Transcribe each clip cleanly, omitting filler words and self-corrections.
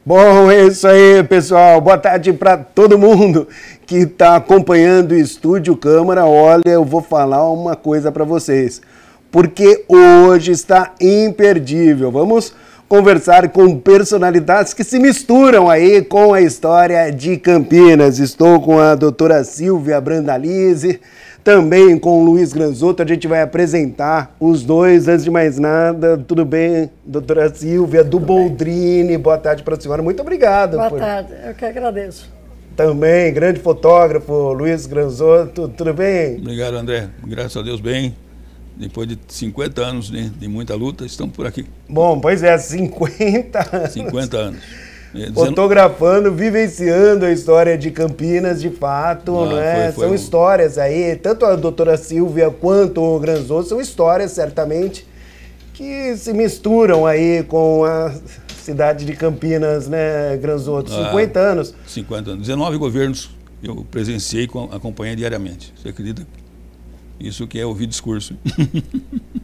Bom, é isso aí, pessoal. Boa tarde para todo mundo que está acompanhando o Estúdio Câmara. Olha, eu vou falar uma coisa para vocês, porque hoje está imperdível. Vamos conversar com personalidades que se misturam aí com a história de Campinas. Estou com a doutora Silvia Brandalize, também com o Luiz Granzotto. A gente vai apresentar os dois. Antes de mais nada, tudo bem, doutora Silvia, do Boldrini? Boa tarde para a senhora, muito obrigado. Boa tarde, eu que agradeço. Também, grande fotógrafo, Luiz Granzotto, tudo bem? Obrigado, André. Graças a Deus, bem. Depois de 50 anos de muita luta, estamos por aqui. Bom, pois é, 50 anos. 50 anos. Fotografando, vivenciando a história de Campinas, de fato, não é? São histórias aí, tanto a doutora Silvia quanto o Granzotto, são histórias, certamente, que se misturam aí com a cidade de Campinas, né, Granzotto? 50 anos. 50 anos. 19 governos eu presenciei, acompanhei diariamente. Você acredita? Isso que é ouvir discurso.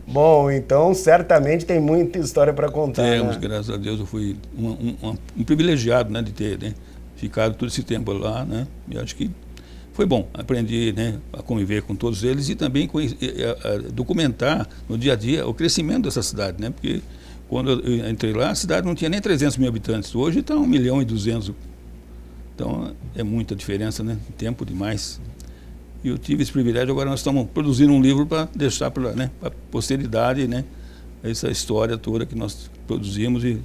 Bom, então certamente tem muita história para contar. Temos, né? Graças a Deus, eu fui um privilegiado, né, de ter, né, ficado todo esse tempo lá, né? E acho que foi bom. Aprendi, né, a conviver com todos eles e também a documentar no dia a dia o crescimento dessa cidade, né? Porque quando eu entrei lá, a cidade não tinha nem 300 mil habitantes. Hoje está 1.200.000. Então é muita diferença, né? Tempo demais. E eu tive esse privilégio. Agora nós estamos produzindo um livro para deixar para, né, a posteridade, né, essa história toda que nós produzimos e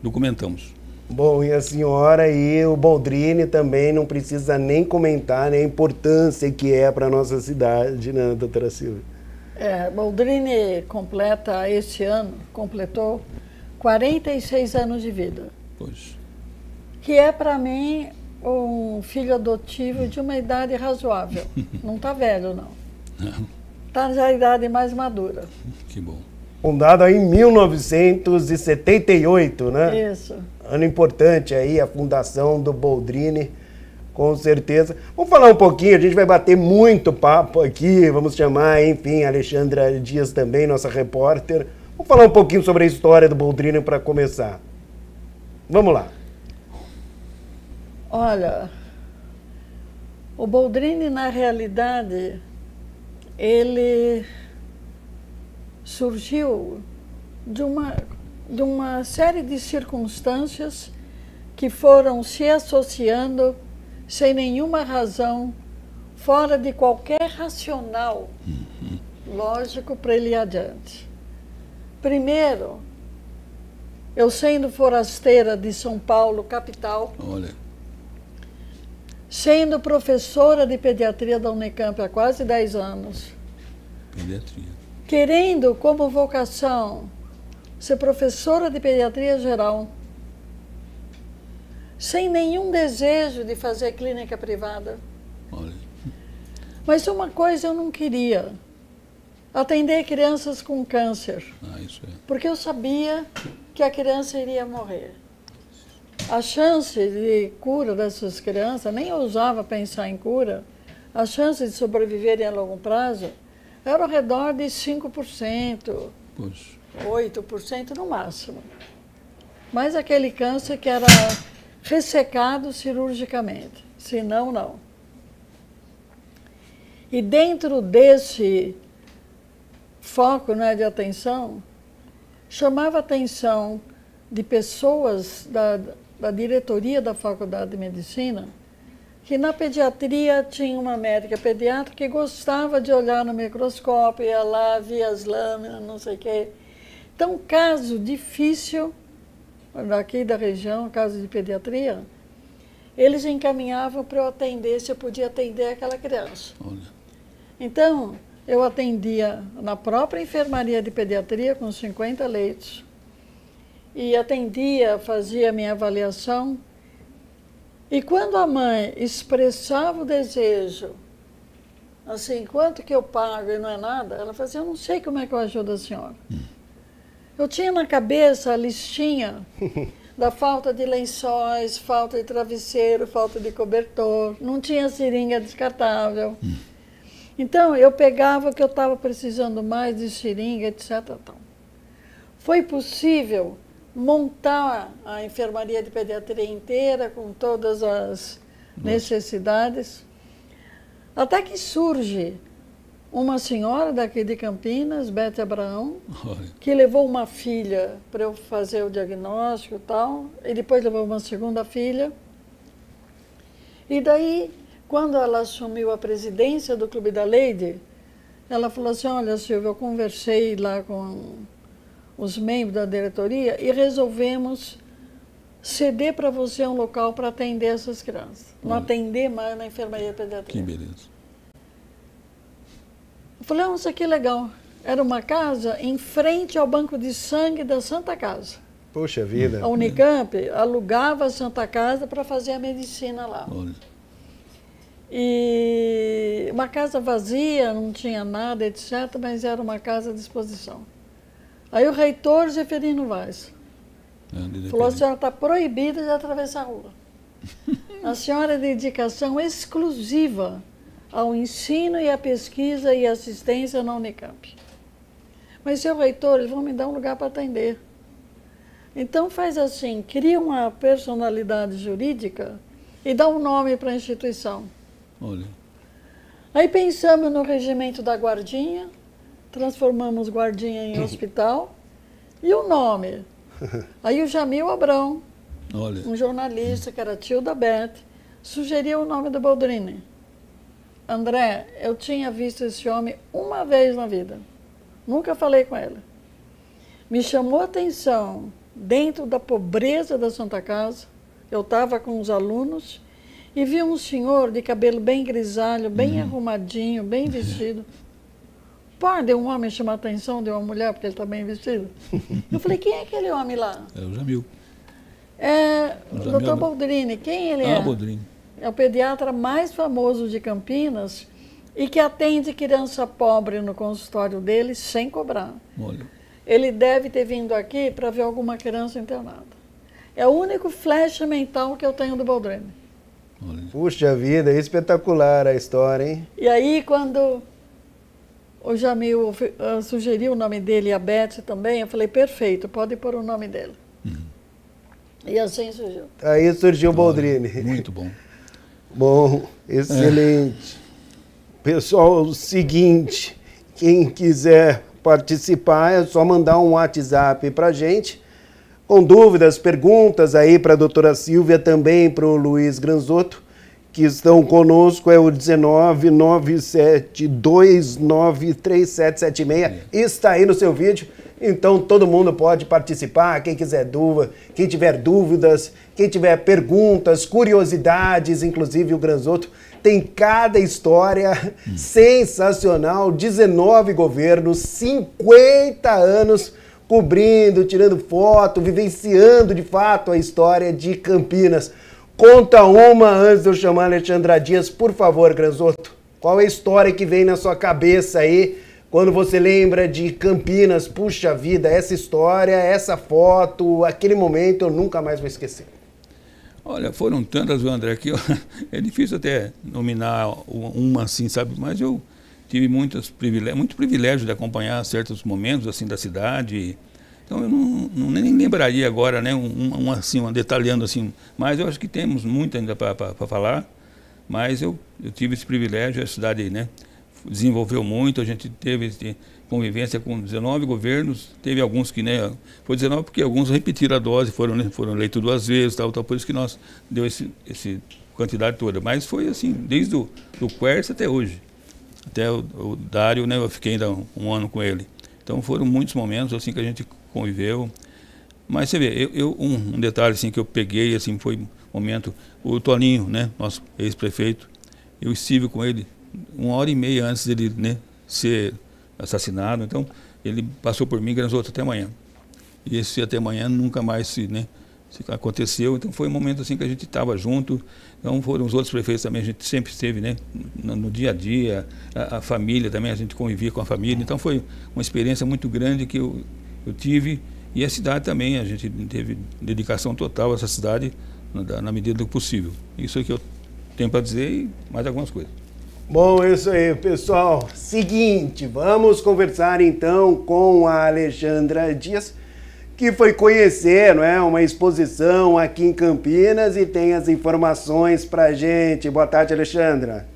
documentamos. Bom, e a senhora e o Boldrini também não precisa nem comentar, né, a importância que é para a nossa cidade, né, doutora Silvia? Boldrini completa este ano, completou 46 anos de vida. Pois. Que é para mim um filho adotivo de uma idade razoável. Não está velho, não. Está na idade mais madura. Que bom. Fundado aí em 1978, né? Isso. Ano importante aí, a fundação do Boldrini, com certeza. Vamos falar um pouquinho, a gente vai bater muito papo aqui, vamos chamar, enfim, a Alexandra Dias também, nossa repórter. Vamos falar um pouquinho sobre a história do Boldrini para começar. Vamos lá. Olha, o Boldrini, na realidade, ele surgiu de uma série de circunstâncias que foram se associando sem nenhuma razão, fora de qualquer racional lógico para ele ir adiante. Primeiro, eu sendo forasteira de São Paulo, capital, olha, sendo professora de pediatria da Unicamp há quase 10 anos, pediatria, querendo como vocação ser professora de pediatria geral, sem nenhum desejo de fazer clínica privada. olha. Mas uma coisa eu não queria, atender crianças com câncer, Isso é. porque eu sabia que a criança iria morrer. A chance de cura dessas crianças, nem ousava pensar em cura, a chance de sobreviverem a longo prazo era ao redor de 5%, Pois. 8% no máximo. Mas aquele câncer que era ressecado cirurgicamente, senão não. E dentro desse foco, né, de atenção, chamava a atenção de pessoas da diretoria da Faculdade de Medicina, que na pediatria tinha uma médica pediatra que gostava de olhar no microscópio, ia lá, via as lâminas, não sei o quê. Então, caso difícil, daqui da região, caso de pediatria, eles encaminhavam para eu atender, se eu podia atender aquela criança. Olha. Então, eu atendia na própria enfermaria de pediatria, com 50 leitos, e atendia, fazia minha avaliação. E quando a mãe expressava o desejo, assim, quanto que eu pago e não é nada, ela fazia, eu não sei como é que eu ajudo a senhora. Eu tinha na cabeça a listinha da falta de lençóis, falta de travesseiro, falta de cobertor, não tinha seringa descartável. Então, eu pegava o que eu estava precisando mais de seringa, etc. Foi possível montar a enfermaria de pediatria inteira com todas as necessidades. Até que surge uma senhora daqui de Campinas, Bete Abraão, que levou uma filha para eu fazer o diagnóstico e tal, e depois levou uma segunda filha. E daí, quando ela assumiu a presidência do Clube da Lady, ela falou assim, olha, Silvia, eu conversei lá com os membros da diretoria e resolvemos ceder para você um local para atender essas crianças. Não atender mais na enfermaria pediátrica. Que beleza. Eu falei, nossa, que legal. Era uma casa em frente ao banco de sangue da Santa Casa. Poxa vida. A Unicamp alugava a Santa Casa para fazer a medicina lá. Olha. E uma casa vazia, não tinha nada, etc., mas era uma casa à disposição. Aí o reitor, Zeferino Vaz, falou, a senhora está proibida de atravessar a rua. A senhora é dedicação exclusiva ao ensino e à pesquisa e assistência na Unicamp. Mas, seu reitor, eles vão me dar um lugar para atender. Então faz assim, cria uma personalidade jurídica e dá um nome para a instituição. Olha. Aí pensamos no regimento da Guardinha, transformamos Guardinha em hospital, e o nome? Aí o Jamil Abrão, Olha. um jornalista que era tio da Beth, sugeriu o nome do Boldrini. André, eu tinha visto esse homem uma vez na vida, nunca falei com ele. Me chamou a atenção, dentro da pobreza da Santa Casa, eu estava com os alunos, e vi um senhor de cabelo bem grisalho, bem arrumadinho, bem vestido. Pode um homem chamar a atenção de uma mulher porque ele está bem vestido? Eu falei, quem é aquele homem lá? É o Jamil. É o Dr. Boldrini. Quem ele é? Boldrini. É o pediatra mais famoso de Campinas e que atende criança pobre no consultório dele sem cobrar. Olha. Ele deve ter vindo aqui para ver alguma criança internada. É o único flash mental que eu tenho do Boldrini. Olha. Puxa vida, espetacular a história, hein? E aí, quando o Jamil sugeriu o nome dele e a Beth também, eu falei, perfeito, pode pôr o nome dele. E assim surgiu. Aí surgiu o Boldrini. Muito bom. Bom, excelente. Pessoal, o seguinte, quem quiser participar é só mandar um WhatsApp pra gente, com dúvidas, perguntas aí para a doutora Silvia, também para o Luiz Granzotto, que estão conosco, é o 1997293776. Está aí no seu vídeo, então todo mundo pode participar, quem quiser dúvida, quem tiver dúvidas, quem tiver perguntas, curiosidades, inclusive o Granzotto tem cada história sensacional, 19 governos, 50 anos cobrindo, tirando foto, vivenciando de fato a história de Campinas. Conta uma antes de eu chamar a Alexandra Dias, por favor, Granzotto. Qual é a história que vem na sua cabeça aí, quando você lembra de Campinas? Puxa vida, essa história, essa foto, aquele momento eu nunca mais vou esquecer. Olha, foram tantas, André, que é difícil até nominar uma assim, sabe? Mas eu tive muito privilégio de acompanhar certos momentos assim da cidade. Então eu nem lembraria agora, né, assim, detalhando assim, mas eu acho que temos muito ainda para falar. Mas eu tive esse privilégio, a cidade, né, desenvolveu muito, a gente teve convivência com 19 governos, teve alguns que, né, foi 19 porque alguns repetiram a dose, foram eleitos 2 vezes, tal, por isso que nós deu esse quantidade toda. Mas foi assim, desde do Quercia até hoje. Até o Dário, né, eu fiquei ainda um ano com ele. Então foram muitos momentos assim que a gente conviveu. Mas você vê, um detalhe assim que eu peguei assim foi momento, o Toninho, né, nosso ex-prefeito, eu estive com ele 1h30 antes dele, né, ser assassinado. Então ele passou por mim, Granzotto, até amanhã. E esse até amanhã nunca mais se aconteceu. Então foi um momento assim que a gente estava junto. Então foram os outros prefeitos também, a gente sempre esteve, né, no dia a dia, a família também, a gente convivia com a família. Então foi uma experiência muito grande que eu tive. E a cidade também, a gente teve dedicação total a essa cidade na medida do possível. Isso é que eu tenho para dizer e mais algumas coisas. Bom, é isso aí, pessoal. Seguinte, vamos conversar então com a Alexandra Dias, que foi conhecer, não é, uma exposição aqui em Campinas e tem as informações pra gente. Boa tarde, Alexandra.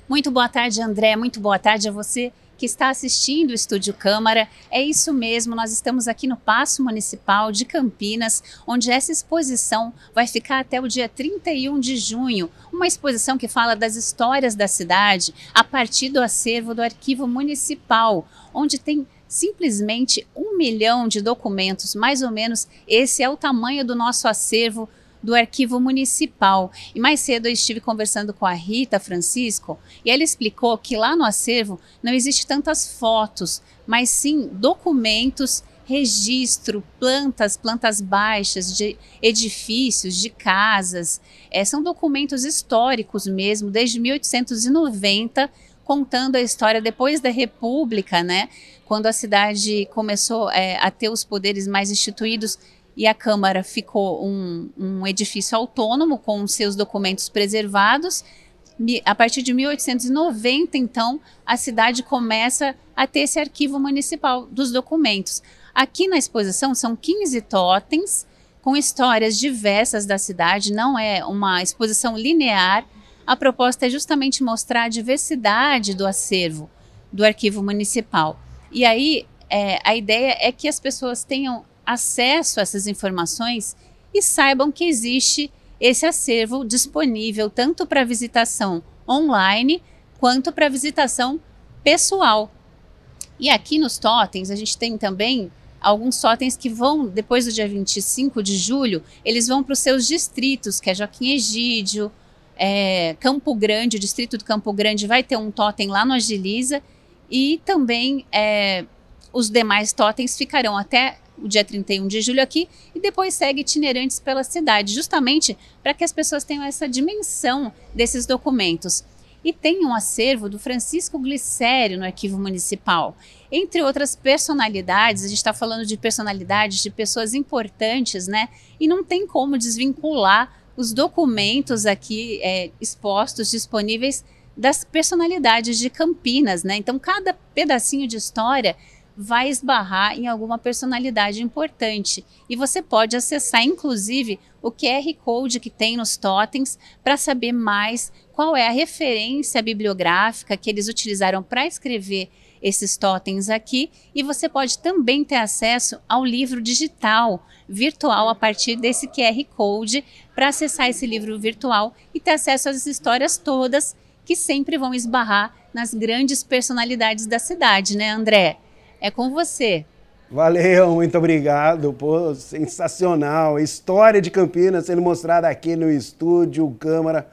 Muito boa tarde, André. Muito boa tarde a você que está assistindo o Estúdio Câmara. É isso mesmo, nós estamos aqui no Paço Municipal de Campinas, onde essa exposição vai ficar até o dia 31 de junho. Uma exposição que fala das histórias da cidade a partir do acervo do Arquivo Municipal, onde tem simplesmente 1 milhão de documentos, mais ou menos esse é o tamanho do nosso acervo do Arquivo Municipal. E mais cedo eu estive conversando com a Rita Francisco e ela explicou que lá no acervo não existe tantas fotos, mas sim documentos, registro, plantas baixas de edifícios, de casas. São documentos históricos mesmo, desde 1890, contando a história depois da República, né? Quando a cidade começou a ter os poderes mais instituídos, e a Câmara ficou um edifício autônomo com seus documentos preservados. A partir de 1890, então, a cidade começa a ter esse arquivo municipal dos documentos. Aqui na exposição são 15 totens com histórias diversas da cidade, não é uma exposição linear. A proposta é justamente mostrar a diversidade do acervo do arquivo municipal. E aí, a ideia é que as pessoas tenham acesso a essas informações e saibam que existe esse acervo disponível tanto para visitação online quanto para visitação pessoal. E aqui nos totens a gente tem também alguns totens que vão, depois do dia 25 de julho, eles vão para os seus distritos, que é Joaquim Egídio, Campo Grande, o distrito do Campo Grande vai ter um totem lá no Agiliza e também os demais totens ficarão até o dia 31 de julho aqui, e depois segue itinerantes pela cidade, justamente para que as pessoas tenham essa dimensão desses documentos. E tem um acervo do Francisco Glicério no Arquivo Municipal. Entre outras personalidades, a gente está falando de personalidades, de pessoas importantes, né? E não tem como desvincular os documentos aqui expostos, disponíveis, das personalidades de Campinas, né? Então, cada pedacinho de história vai esbarrar em alguma personalidade importante. E você pode acessar, inclusive, o QR Code que tem nos totens para saber mais qual é a referência bibliográfica que eles utilizaram para escrever esses totens aqui. E você pode também ter acesso ao livro digital, virtual, a partir desse QR Code, para acessar esse livro virtual e ter acesso às histórias todas que sempre vão esbarrar nas grandes personalidades da cidade, né, André? É com você. Valeu, muito obrigado. Pô, sensacional. História de Campinas sendo mostrada aqui no Estúdio Câmara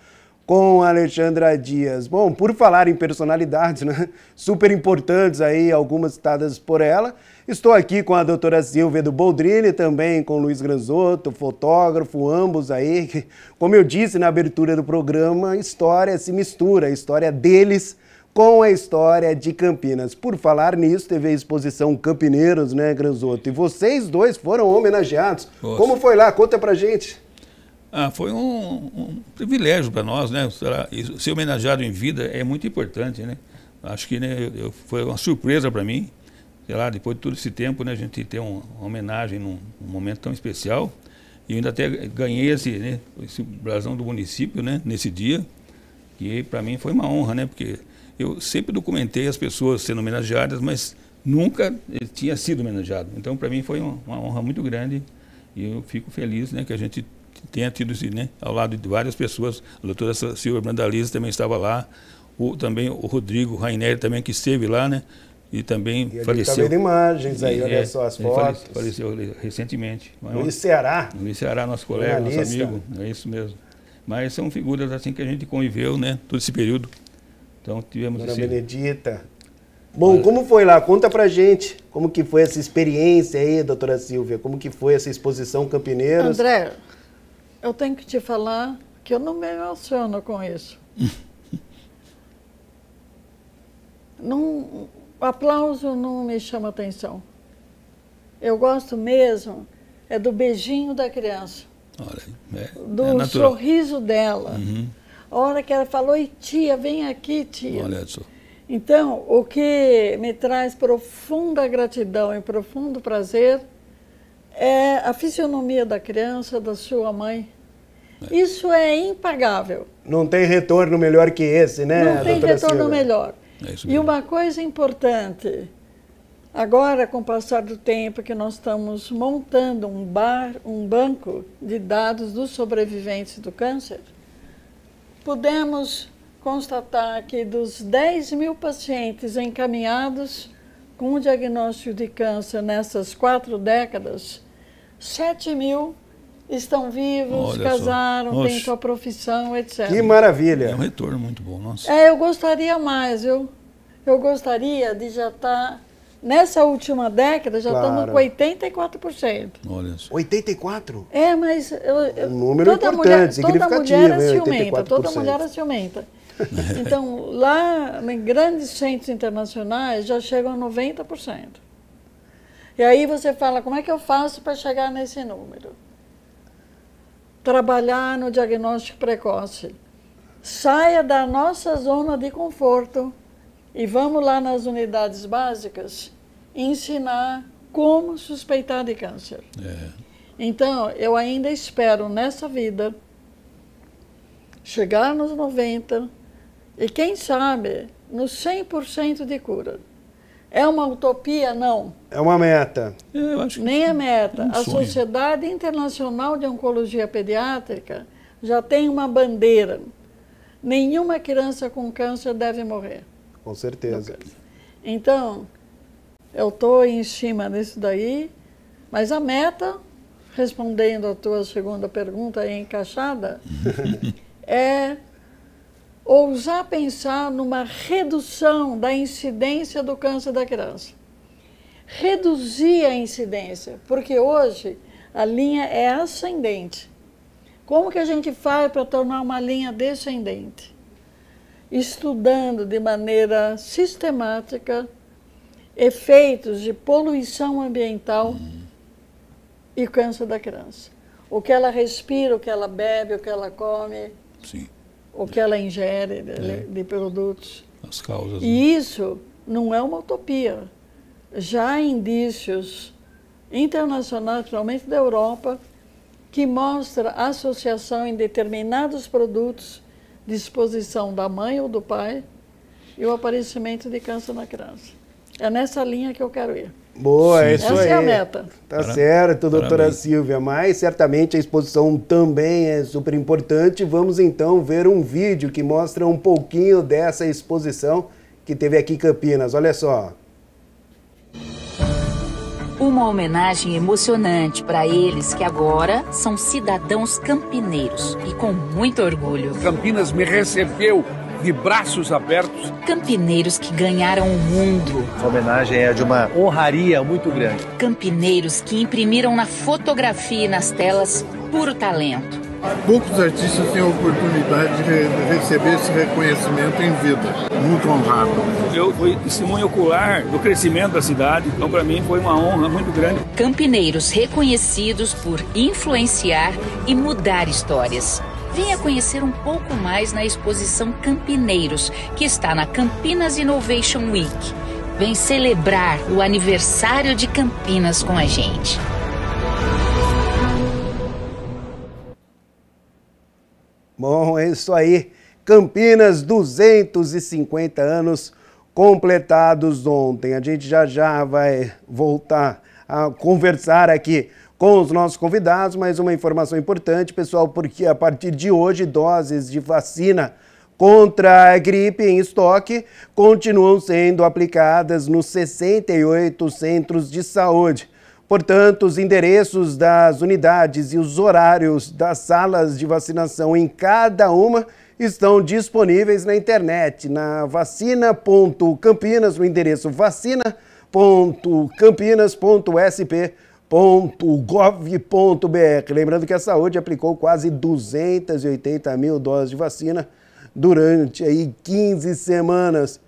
com a Alexandra Dias. Bom, por falar em personalidades, né, super importantes aí, algumas citadas por ela, estou aqui com a doutora Silvia do Boldrini, também com o Luiz Granzotto, fotógrafo, ambos aí, que, como eu disse na abertura do programa, a história se mistura, a história deles com a história de Campinas. Por falar nisso, teve a exposição Campineiros, né, Granzotto? E vocês dois foram homenageados. Nossa. Como foi lá? Conta pra gente. Foi um privilégio para nós, né? Ser homenageado em vida é muito importante, né? Acho que, né, foi uma surpresa para mim, sei lá, depois de todo esse tempo, né, a gente ter uma homenagem num momento tão especial. E eu ainda até ganhei esse brasão do município, né, nesse dia, que para mim foi uma honra, né? Porque eu sempre documentei as pessoas sendo homenageadas, mas nunca tinha sido homenageado. Então, para mim, foi uma honra muito grande e eu fico feliz, né, que a gente tenha tido, né, ao lado de várias pessoas. A doutora Silvia Brandalize também estava lá, também o Rodrigo Raineri também, que esteve lá, né, e também faleceu. Está vendo imagens aí, olha só as fotos. Faleceu recentemente. Luiz Ceará. Luiz Ceará, nosso colega, nosso amigo, é isso mesmo. Mas são figuras assim que a gente conviveu, né, todo esse período. Então tivemos Dona Benedita. Bom, como foi lá? Conta pra gente como que foi essa experiência aí, doutora Silvia, como que foi essa exposição Campineiros? André, eu tenho que te falar que eu não me emociono com isso. Não, o aplauso não me chama atenção. Eu gosto mesmo do beijinho da criança. Olha, do sorriso dela. Uhum. A hora que ela falou, e tia, vem aqui, tia. Olha só. Então, o que me traz profunda gratidão e profundo prazer é a fisionomia da criança, da sua mãe. Isso é impagável. Não tem retorno melhor que esse, né, Não tem doutora retorno Silvia? melhor. É isso E mesmo. uma coisa importante, agora com o passar do tempo que nós estamos montando um banco de dados dos sobreviventes do câncer, pudemos constatar que dos 10 mil pacientes encaminhados com o diagnóstico de câncer nessas 4 décadas, 7 mil estão vivos, Olha casaram, só. têm Oxe. sua profissão, etc. Que maravilha. É um retorno muito bom, nossa. Eu gostaria mais, eu gostaria de já estar, nessa última década, já estamos Claro. com 84%. Olha só. 84? Mas Um número importante, significativo, toda mulher é hein, ciumenta, 84%. toda mulher é ciumenta. Então, lá em grandes centros internacionais já chegam a 90%. E aí você fala, como é que eu faço para chegar nesse número? Trabalhar no diagnóstico precoce. Saia da nossa zona de conforto e vamos lá nas unidades básicas ensinar como suspeitar de câncer. Então, eu ainda espero nessa vida chegar nos 90% e, quem sabe, nos 100% de cura. É uma utopia? Não. É uma meta. Eu acho que Nem a meta. É um A sonho. Sociedade Internacional de Oncologia Pediátrica já tem uma bandeira. Nenhuma criança com câncer deve morrer. Com certeza. Então, eu estou em cima disso daí, mas a meta, respondendo a tua segunda pergunta aí encaixada, é ousar pensar numa redução da incidência do câncer da criança. Reduzir a incidência, porque hoje a linha é ascendente. Como que a gente faz para tornar uma linha descendente? Estudando de maneira sistemática efeitos de poluição ambiental e câncer da criança. O que ela respira, o que ela bebe, o que ela come, sim. o que ela ingere de produtos. As causas. né? E isso não é uma utopia. Já há indícios internacionais, principalmente da Europa, que mostra associação em determinados produtos de exposição da mãe ou do pai e o aparecimento de câncer na criança. É nessa linha que eu quero ir. Boa, é isso Essa aí. é a meta. Tá certo, doutora Parabéns. Silvia, mas certamente a exposição também é super importante. Vamos então ver um vídeo que mostra um pouquinho dessa exposição que teve aqui em Campinas. Olha só. Uma homenagem emocionante para eles que agora são cidadãos campineiros e com muito orgulho. Campinas me recebeu de braços abertos. Campineiros que ganharam o mundo. Essa homenagem é de uma honraria muito grande. Campineiros que imprimiram na fotografia e nas telas puro talento. Poucos artistas têm a oportunidade de receber esse reconhecimento em vida. Muito honrado. Eu fui testemunha ocular do crescimento da cidade, então para mim foi uma honra muito grande. Campineiros reconhecidos por influenciar e mudar histórias. Venha conhecer um pouco mais na exposição Campineiros, que está na Campinas Innovation Week. Vem celebrar o aniversário de Campinas com a gente. Bom, é isso aí. Campinas, 250 anos completados ontem. A gente já vai voltar a conversar aqui com os nossos convidados, mas uma informação importante, pessoal, porque a partir de hoje, doses de vacina contra a gripe em estoque continuam sendo aplicadas nos 68 centros de saúde. Portanto, os endereços das unidades e os horários das salas de vacinação em cada uma estão disponíveis na internet, na vacina.campinas, no endereço vacina.campinas.sp.gov.br. Lembrando que a saúde aplicou quase 280 mil doses de vacina durante aí 15 semanas.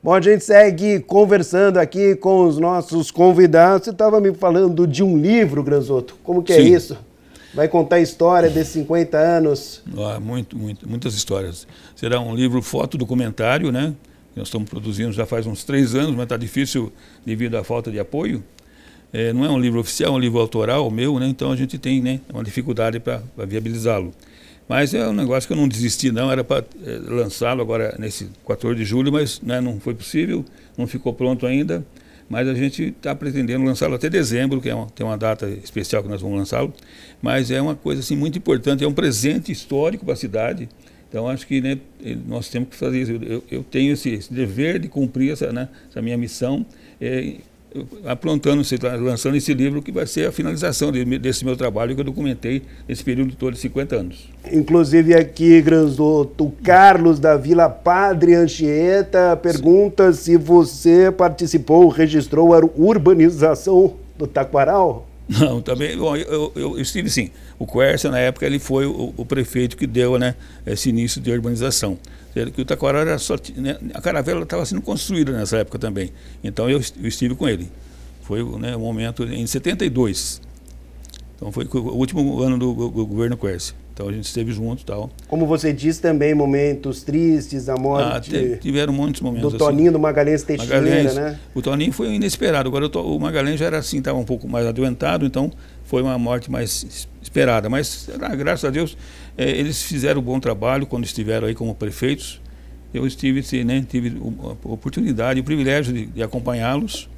Bom, a gente segue conversando aqui com os nossos convidados. Você estava me falando de um livro, Granzotto. Como que é Sim. isso? Vai contar a história desses 50 anos? Muitas histórias. Será um livro fotodocumentário, né? Nós estamos produzindo já faz uns 3 anos, mas está difícil devido à falta de apoio. Não é um livro oficial, é um livro autoral meu, né? Então a gente tem, né, uma dificuldade para viabilizá-lo. Mas é um negócio que eu não desisti não, era para lançá-lo agora nesse 14 de julho, mas, né, não foi possível, não ficou pronto ainda. Mas a gente está pretendendo lançá-lo até dezembro, que tem uma data especial que nós vamos lançá-lo. Mas é uma coisa assim, muito importante, é um presente histórico para a cidade. Então acho que, né, nós temos que fazer isso. Eu tenho esse dever de cumprir essa minha missão, lançando esse livro que vai ser a finalização desse meu trabalho que eu documentei nesse período todo de 50 anos. Inclusive aqui, Granzotto, Carlos da Vila Padre Anchieta pergunta se você participou, registrou a urbanização do Taquaral. Não, também, bom, eu estive sim. O Quércia, na época, ele foi o prefeito que deu, né, esse início de urbanização. Que o Taquaral era só, né, a Caravela estava sendo construída nessa época também. Então eu estive com ele. Foi, né, um momento em 72. Então foi o último ano do governo Quércia. Então a gente esteve junto e tal. Como você disse também, momentos tristes, a morte... tiveram muitos momentos. Do Toninho, assim, do Magalhães Teixeira, né? O Toninho foi inesperado. Agora o Magalhães já era assim, estava um pouco mais adoentado, então foi uma morte mais esperada. Mas, graças a Deus, eles fizeram um bom trabalho quando estiveram aí como prefeitos. Eu tive a oportunidade, o privilégio de acompanhá-los.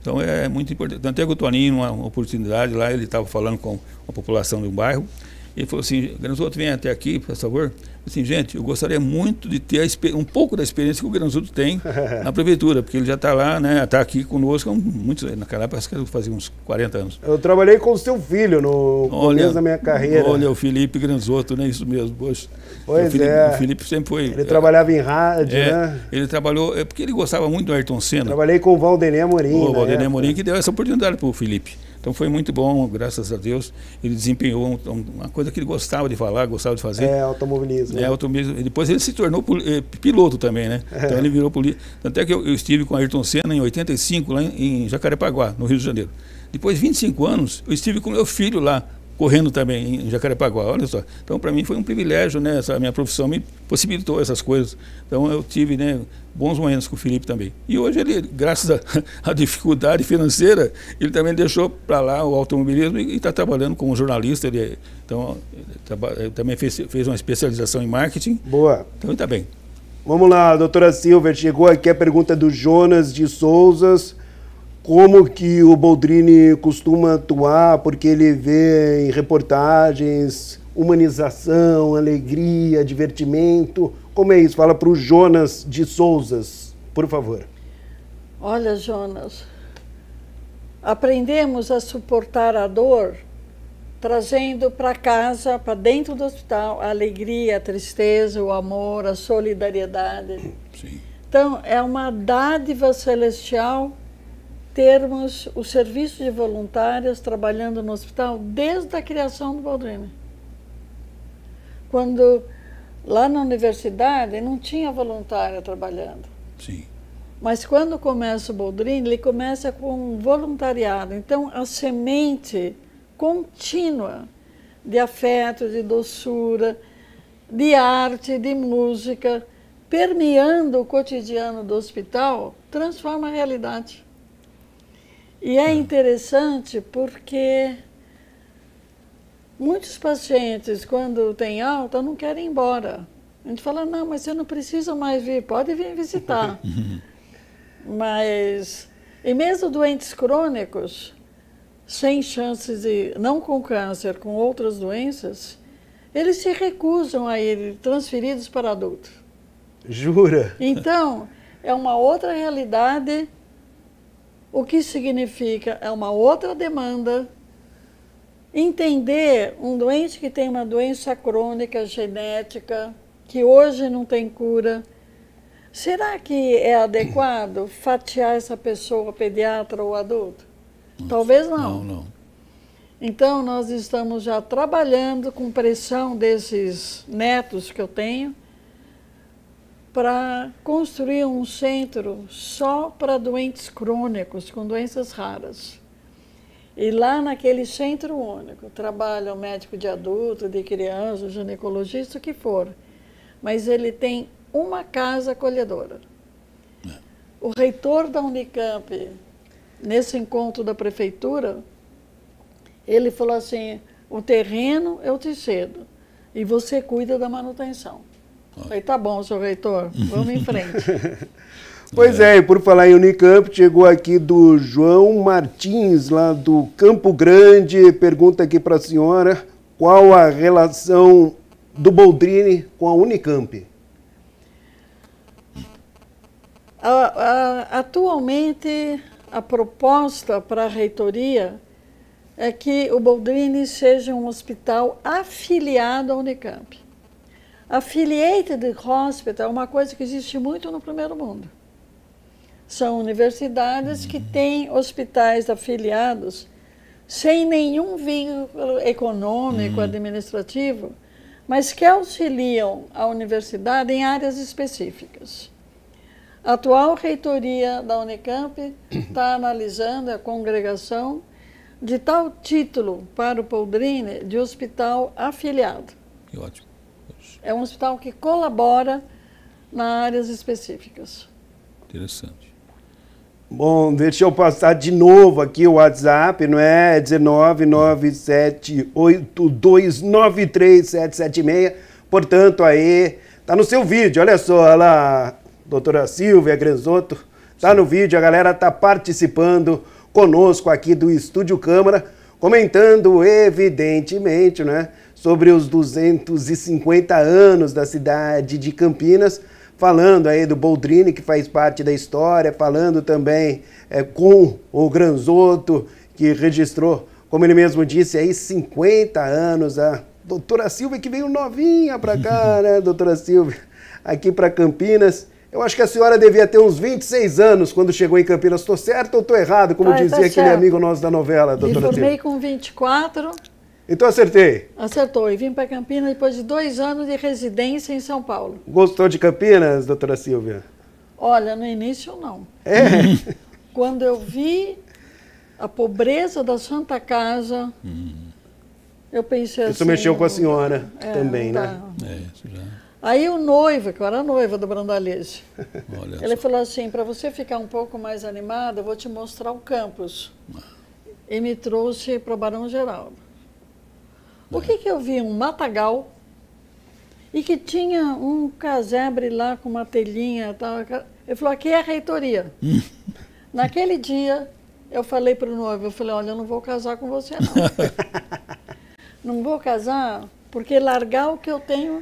Então é muito importante. Tanto é que o Toninho, numa oportunidade lá, ele estava falando com a população do bairro. Ele falou assim: Granzotto, vem até aqui, por favor. Assim, gente, eu gostaria muito de ter um pouco da experiência que o Granzotto tem na prefeitura, porque ele já está lá, né, está aqui conosco há naquela época, acho que fazia uns 40 anos. Eu trabalhei com o seu filho no começo da minha carreira. Olha, o Felipe Granzotto, né, isso mesmo, poxa. Pois o Felipe sempre foi... Ele trabalhava em rádio, né? Ele trabalhou, porque ele gostava muito do Ayrton Senna. Trabalhei com o Valdené Amorim. O Valdené Amorim que deu essa oportunidade para o Felipe. Então foi muito bom, graças a Deus. Ele desempenhou uma coisa que ele gostava de falar, gostava de fazer. Automobilismo. Automobilismo. Depois ele se tornou piloto também, né? Então ele virou político. Tanto é que eu estive com a Ayrton Senna em 85, lá em Jacarepaguá, no Rio de Janeiro. Depois de 25 anos, eu estive com meu filho lá, correndo também em Jacarepaguá, olha só. Então, para mim foi um privilégio, né? Essa minha profissão me possibilitou essas coisas. Então, eu tive, né, bons momentos com o Felipe também. E hoje ele, graças à dificuldade financeira, ele também deixou para lá o automobilismo e está trabalhando como jornalista. Ele também fez uma especialização em marketing. Boa. Então, está bem. Vamos lá, doutora Silvia, chegou aqui a pergunta do Jonas de Souzas. Como que o Boldrini costuma atuar, porque ele vê em reportagens humanização, alegria, divertimento. Como é isso? Fala para o Jonas de Souzas, por favor. Olha, Jonas, aprendemos a suportar a dor trazendo para casa, para dentro do hospital, a alegria, a tristeza, o amor, a solidariedade. Sim. Então, é uma dádiva celestial termos o serviço de voluntárias trabalhando no hospital desde a criação do Boldrini. Quando lá na universidade não tinha voluntária trabalhando. Sim. Mas quando começa o Boldrini, ele começa com um voluntariado. Então a semente contínua de afeto, de doçura, de arte, de música, permeando o cotidiano do hospital, transforma a realidade. E é interessante porque muitos pacientes, quando têm alta, não querem ir embora. A gente fala, não, mas você não precisa mais vir, pode vir visitar. Mas, e mesmo doentes crônicos, sem chances de, não com câncer, com outras doenças, eles se recusam a ir transferidos para adulto. Jura? Então, é uma outra realidade. O que significa? É uma outra demanda. Entender um doente que tem uma doença crônica, genética, que hoje não tem cura. Será que é adequado fatiar essa pessoa, pediatra ou adulto? Talvez não. Não. Então, nós estamos já trabalhando com pressão desses netos que eu tenho, para construir um centro só para doentes crônicos, com doenças raras. E lá naquele centro único, trabalha o médico de adulto, de criança, o ginecologista, o que for. Mas ele tem uma casa acolhedora. o reitor da Unicamp, nesse encontro da prefeitura, ele falou assim, o terreno eu te cedo e você cuida da manutenção. Falei, tá bom, senhor reitor, vamos em frente. Pois é, e por falar em Unicamp, chegou aqui do João Martins, lá do Campo Grande, pergunta aqui para a senhora qual a relação do Boldrini com a Unicamp. Atualmente, a proposta para a reitoria é que o Boldrini seja um hospital afiliado à Unicamp. Affiliated Hospital é uma coisa que existe muito no primeiro mundo. São universidades que têm hospitais afiliados sem nenhum vínculo econômico, administrativo, mas que auxiliam a universidade em áreas específicas. A atual reitoria da Unicamp está analisando a congregação de tal título para o Boldrini de hospital afiliado. Que ótimo. É um hospital que colabora nas áreas específicas. Interessante. Bom, deixa eu passar de novo aqui o WhatsApp, não é? 19978293776. Portanto, aí, tá no seu vídeo, olha só, olha lá, doutora Silvia Granzotto, tá no vídeo, a galera tá participando conosco aqui do Estúdio Câmara, comentando, evidentemente, né, sobre os 250 anos da cidade de Campinas, falando aí do Boldrini, que faz parte da história, falando também com o Granzotto, que registrou, como ele mesmo disse, aí 50 anos. A doutora Silvia, que veio novinha para cá, né, doutora Silvia, aqui para Campinas. Eu acho que a senhora devia ter uns 26 anos quando chegou em Campinas. Estou certo ou estou errado, como dizia aquele amigo nosso da novela, doutora Silvia? Me formei com 24. Então acertei. Acertou. E vim para Campinas depois de 2 anos de residência em São Paulo. Gostou de Campinas, doutora Silvia? Olha, no início não. É? Quando eu vi a pobreza da Santa Casa, eu pensei assim... Isso mexeu com a senhora também, né? Isso já. Aí o noivo, que eu era noiva do Brandalize, ele só. falou assim, para você ficar um pouco mais animada, eu vou te mostrar o campus. E me trouxe para o Barão Geraldo. O que eu vi? Um matagal e que tinha um casebre lá com uma telhinha e tal. Ele falou, aqui é a reitoria. Naquele dia, eu falei para o noivo, eu falei, olha, eu não vou casar com você não. Não vou casar porque largar o que eu tenho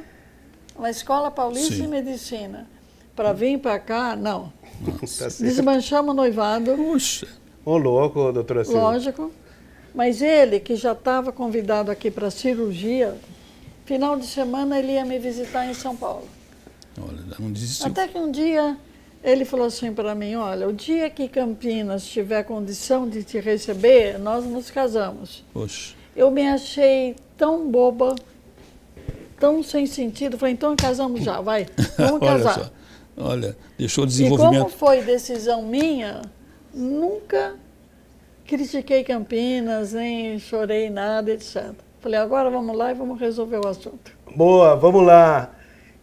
na Escola Paulista de Medicina para vir para cá, não. Tá Desmanchamos o noivado. Puxa. Ô, louco, doutora Silvia. Lógico. Mas ele, que já estava convidado aqui para cirurgia, final de semana ele ia me visitar em São Paulo. Olha, não desistiu. Até que um dia ele falou assim para mim, olha, o dia que Campinas tiver condição de te receber, nós nos casamos. Poxa. Eu me achei tão boba, tão sem sentido, falei, então casamos já, vai, vamos casar. Olha só. Olha, deixou o desenvolvimento. E como foi decisão minha, nunca critiquei Campinas, nem chorei nada, etc. Falei, agora vamos lá e vamos resolver o assunto. Boa, vamos lá.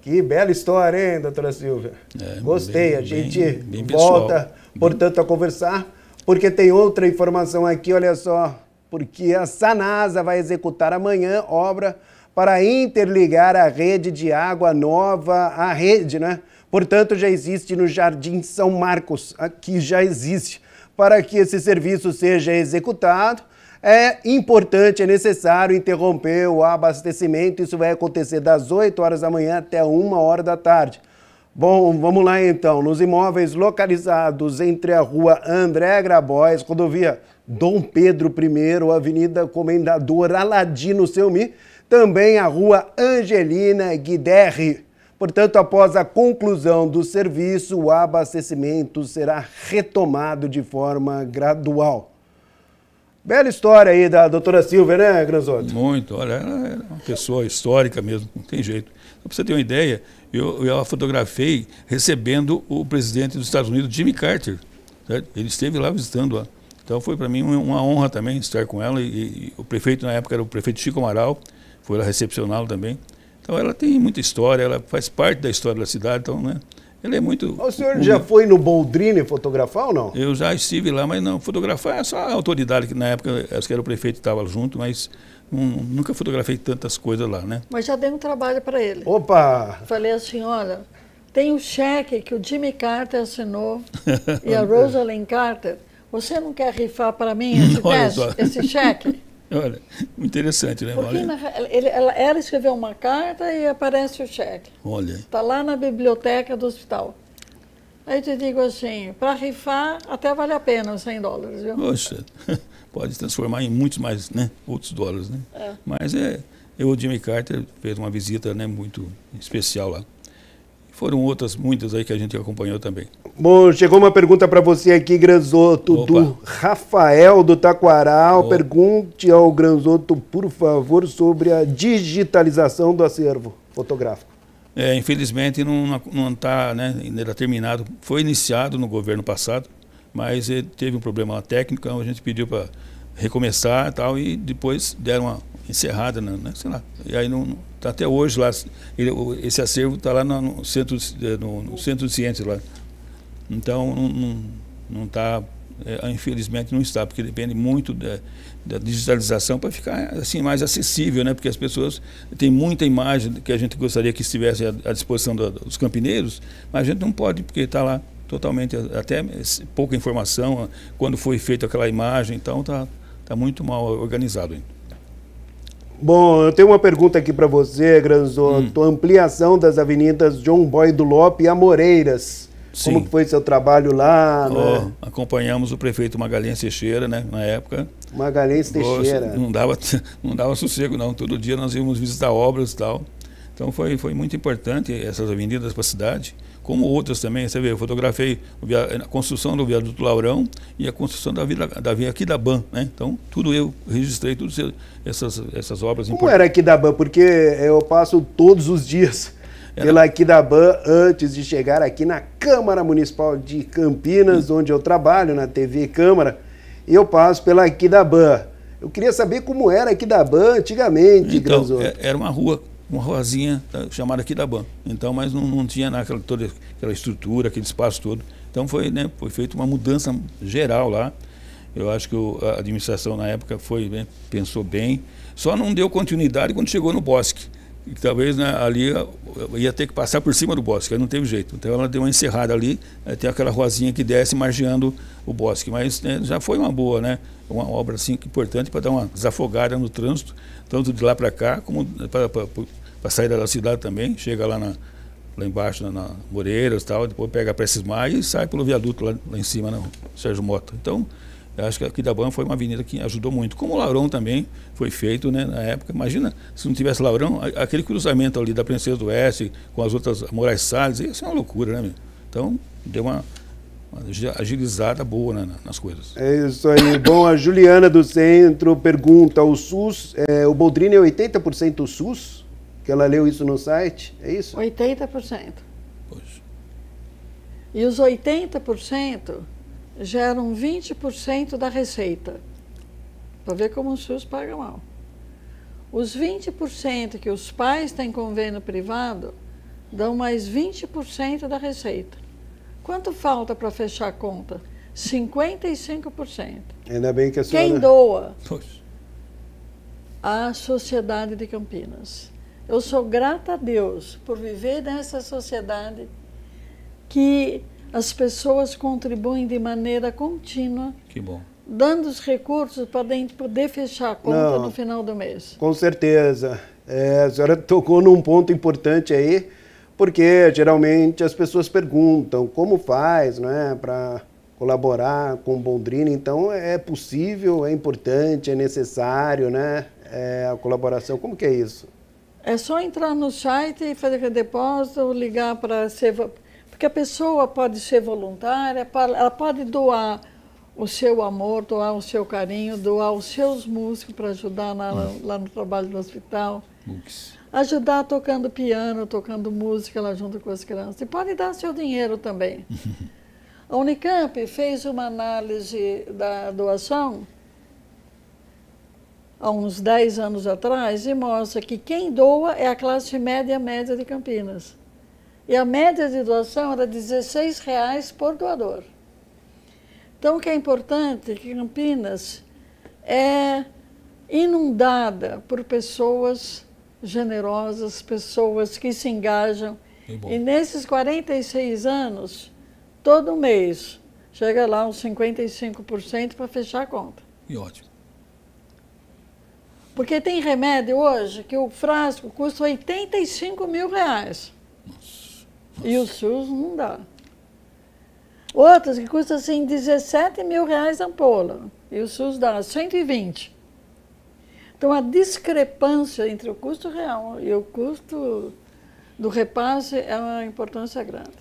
Que bela história, hein, doutora Silvia? Gostei, bem, a gente bem volta, portanto, a conversar, porque tem outra informação aqui, olha só, porque a Sanasa vai executar amanhã obra para interligar a rede de água nova à rede, né? Portanto, já existe no Jardim São Marcos, aqui já existe. Para que esse serviço seja executado, é importante, é necessário interromper o abastecimento. Isso vai acontecer das 8 horas da manhã até 1 hora da tarde. Bom, vamos lá então. Nos imóveis localizados entre a rua André Grabois, rodovia Dom Pedro I, Avenida Comendador Aladino Selmi, também a rua Angelina Guiderri. Portanto, após a conclusão do serviço, o abastecimento será retomado de forma gradual. Bela história aí da doutora Silvia, né, Granzotto? Muito, olha, ela era uma pessoa histórica mesmo, não tem jeito. Então, para você ter uma ideia, eu a fotografei recebendo o presidente dos Estados Unidos, Jimmy Carter. Certo? Ele esteve lá visitando-a. Então foi para mim uma honra também estar com ela. E o prefeito na época era o prefeito Chico Amaral, foi lá recepcioná-lo também. Então ela tem muita história, ela faz parte da história da cidade, então, né, Ele é muito... O senhor já foi no Boldrini fotografar ou não? Eu já estive lá, mas não, fotografar é só a autoridade, que na época, acho que era o prefeito que estava junto, mas nunca fotografei tantas coisas lá, né? Mas já dei um trabalho para ele. Opa! Falei assim, olha, tem o cheque que o Jimmy Carter assinou e a Rosalind Carter. Você não quer rifar para mim esse cheque? Olha, interessante, né? Porque ela escreveu uma carta e aparece o cheque. Olha. Está lá na biblioteca do hospital. Aí te digo assim, para rifar até vale a pena os $100, viu? Poxa, pode transformar em muitos mais, né? Outros dólares, né? É. Mas o Jimmy Carter fez uma visita, né, muito especial lá. Foram outras, muitas aí que a gente acompanhou também. Bom, chegou uma pergunta para você aqui, Granzotto, do Rafael do Taquaral. Pergunte ao Granzotto, por favor, sobre a digitalização do acervo fotográfico. Infelizmente não está, né, ainda terminado. Foi iniciado no governo passado, mas teve um problema técnico, então a gente pediu para recomeçar e tal, e depois deram uma encerrada, né, sei lá. E aí não tá até hoje lá, esse acervo está lá no centro de ciências lá. Então não está, infelizmente não está, porque depende muito da digitalização para ficar assim mais acessível, né? Porque as pessoas têm muita imagem que a gente gostaria que estivesse à disposição dos campineiros, mas a gente não pode, porque está lá totalmente, até pouca informação quando foi feita aquela imagem, então está muito mal organizado ainda. Bom, eu tenho uma pergunta aqui para você, Granzotto. Ampliação das avenidas João Boido Lopes e Amoreiras. Sim. Como que foi seu trabalho lá? Né? Acompanhamos o prefeito Magalhães Teixeira, né, na época. Magalhães Teixeira. Não dava sossego, não. Todo dia nós íamos visitar obras e tal. Então foi muito importante essas avenidas para a cidade, como outras também. Você vê, eu fotografei a construção do viaduto Laurão e a construção da via Aquidaban, né? Então tudo eu registrei, todas essas obras importantes. Como era Aquidaban? Porque eu passo todos os dias pela Aquidaban antes de chegar aqui na Câmara Municipal de Campinas, onde eu trabalho, na TV Câmara, e eu passo pela Aquidaban. Eu queria saber como era a Aquidaban antigamente, então, Granzotto. Era uma ruazinha chamada Aquidaban. Então, mas não tinha toda aquela estrutura, aquele espaço todo. Então foi feita uma mudança geral lá. Eu acho que a administração na época pensou bem. Só não deu continuidade quando chegou no Bosque. E talvez, né, ali ia ter que passar por cima do Bosque, aí não teve jeito. Então ela deu uma encerrada ali, tem aquela ruazinha que desce margeando o Bosque. Mas já foi uma boa, né? Uma obra assim, importante para dar uma desafogada no trânsito, tanto de lá para cá, como para sair da cidade também. Chega lá embaixo, na Moreiras e tal, depois pega a Prestes-Mar e sai pelo viaduto lá em cima, né, Sérgio Mota. Então, eu acho que a Aquidaban foi uma avenida que ajudou muito. Como o Laurão também foi feito, né, na época. Imagina, se não tivesse Laurão, aquele cruzamento ali da Princesa do Oeste com as outras Moraes Salles, isso é uma loucura, né, meu? Então, deu uma agilizada boa, né, nas coisas. É isso aí. Bom, a Juliana do Centro pergunta, o SUS, o Boldrini é 80% SUS? Que ela leu isso no site, é isso? 80%. Poxa. E os 80% geram 20% da receita. Para ver como o SUS paga mal. Os 20% que os pais têm convênio privado dão mais 20% da receita. Quanto falta para fechar a conta? 55%. Ainda bem que a senhora... Quem doa? Poxa. A Sociedade de Campinas. Eu sou grata a Deus por viver nessa sociedade que as pessoas contribuem de maneira contínua, que bom, dando os recursos para poder fechar a conta no final do mês. Com certeza. A senhora tocou num ponto importante aí, porque geralmente as pessoas perguntam como faz, né, para colaborar com o Boldrini. Então é possível, é importante, é necessário, né, a colaboração. Como que é isso? É só entrar no site e fazer depósito, ligar para ser... Porque a pessoa pode ser voluntária, ela pode doar o seu amor, doar o seu carinho, doar os seus músicos para ajudar lá no trabalho do hospital. Ajudar tocando piano, tocando música lá junto com as crianças. E pode dar seu dinheiro também. A Unicamp fez uma análise da doação há uns 10 anos atrás e mostra que quem doa é a classe média de Campinas. E a média de doação era R$16 por doador. Então, o que é importante é que Campinas é inundada por pessoas generosas, pessoas que se engajam. E nesses 46 anos, todo mês, chega lá uns 55% para fechar a conta. E ótimo. Porque tem remédio hoje que o frasco custa R$85 mil. E o SUS não dá. Outras que custam assim R$17 mil a ampola. E o SUS dá 120. Então a discrepância entre o custo real e o custo do repasse é uma importância grande.